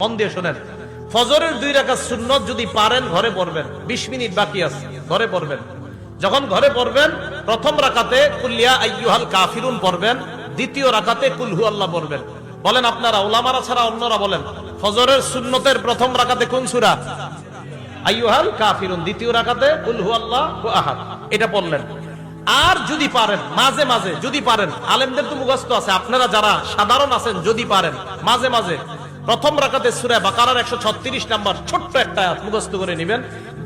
মন দিয়ে শোনেন, ফজরের 2 রাকাত সুন্নত যদি পারেন ঘরে পড়বেন, 20 মিনিট বাকি আছে, ঘরে পড়বেন। যখন ঘরে পড়বেন, প্রথম রাকাতে কুল ইয়া আইয়ুহাল কাফিরুন পড়বেন, দ্বিতীয় রাকাতে কুল হু আল্লাহ পড়বেন। বলেন আপনারা, উলামারা ছাড়া অন্যরা বলেন, ফজরের সুন্নতের প্রথম রাকাতে কোন সূরা? আইয়ুহাল কাফিরুন, দ্বিতীয় রাকাতে কুল হু আল্লাহু আহাদ, এটা পড়লেন। আর যদি পারেন মাঝে মাঝে, যদি পারেন, আলেমদের তো মুখস্থ আছে, আপনারা যারা সাধারণ আছেন যদি পারেন মাঝে মাঝে প্রথম রাকাতে সূরা বাকারার 136 নাম্বার ছোট্ট একটা আয়াত মুখস্থ করে নেবেন।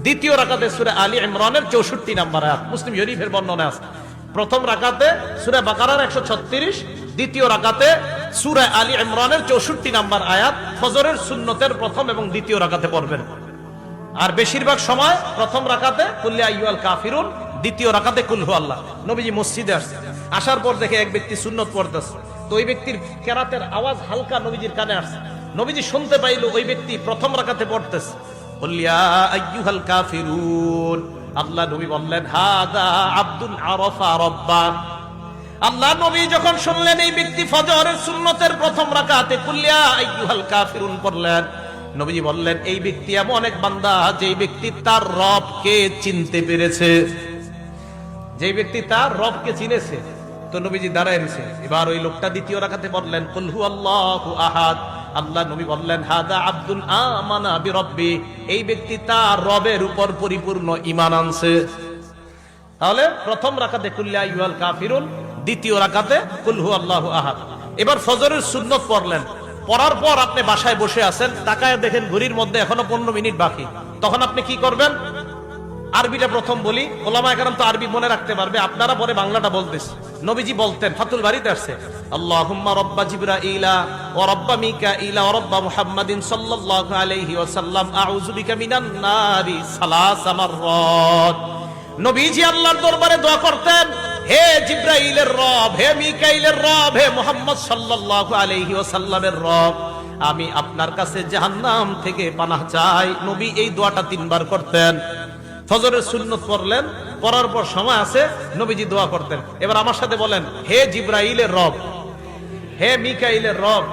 দ্বিতীয় রাকাতে সূরা আলী ইমরানের 64 নাম্বার আয়াত মুসলিম শরীফের বর্ণনা আছে। প্রথম রাকাতে সূরা বাকারার 136, দ্বিতীয় রাকাতে সূরা আলী ইমরানের 64 নাম্বার আয়াত ফজরের সুন্নতের প্রথম এবং দ্বিতীয় রাকাতে পড়বেন। আর বেশিরভাগ সময় প্রথম রাকাতে কুল ইয়া আইয়ুহাল কাফিরুন, দ্বিতীয় রাকাতে কুল হু আল্লাহ। নবীজি মসজিদে আসছে, আসার পর দেখে এক ব্যক্তি সুন্নত পড়তেছে, তো ওই ব্যক্তির কেরাতের আওয়াজ হালকা নবীজির কানে আসছে। নবীজি শুনতে পাইল ওই ব্যক্তি প্রথম রাকাতে পড়তেছে কুল ইয়া আইয়ুহাল কাফিরুন। আল্লাহ নবী বললেন হাদা আব্দুন আরাফা রাব্বা। আল্লাহ নবী যখন শুনলেন এই ব্যক্তি ফজরের সুন্নতের প্রথম রাকাতে কুল ইয়া আইয়ুহাল কাফিরুন পড়লেন, নবীজি বললেন এই ব্যক্তি এমন এক বান্দা যে ব্যক্তি তার রবকে চিনতে পেরেছে, যে ব্যক্তি তার রবকে চিনেছে। তো নবীজি দাঁড়ায় রয়েছে, এবার ওই লোকটা দ্বিতীয় রাকাতে বললেন কুল হু আল্লাহু আহাদ। আল্লাহ নবী বললেন হাদা আব্দুল আমানা বিরব্বি, এই ব্যক্তি তার রবের উপর পরিপূর্ণ ঈমান আনছে। তাহলে প্রথম রাকাতে কুল ইয়া আইয়ুহাল কাফিরুন, দ্বিতীয় রাকাতে কুল হু আল্লাহু আহাদ। এবার ফজরের সুন্নত পড়লেন, পড়ার পর আপনি বাসায় বসে আছেন, তাকায় দেখেন ঘড়ির মধ্যে এখনো 15 মিনিট বাকি। তখন আপনি কি করবেন? আরবিটা প্রথম বলি, ওলামায়ে কেরাম তো আরবি মনে রাখতে পারবে, আপনারা পরে বাংলাটা বলতেছে। নবীজি বলতেন, ফাতুল বারীতে আসছে, আল্লাহুম্মা রাব্বা জিবরাইলা ওয়া রাব্বা মিকাইলা ওয়া রাব্বা মুহাম্মাদিন সাল্লাল্লাহু আলাইহি ওয়াসাল্লাম আউযু বিকা মিনান নারি সালাসা মাররাত। নবীজি আল্লাহর দরবারে দোয়া করতেন, হে জিবরাইলের রব, হে মিকাইলের রব, হে মুহাম্মদ সাল্লাল্লাহু আলাইহি ওয়াসাল্লামের রব, আমি আপনার কাছে জাহান্নাম থেকে পানাহ চাই। নবী এই দোয়াটা 3 বার করতেন। ফজরের সুন্নত পড়লেন, পড়ার পর সময় আছে, নবীজি দোয়া করতেন। এবার আমার সাথে বলেন, হে জিবরাইলের রব, হে মিকাইলের রব,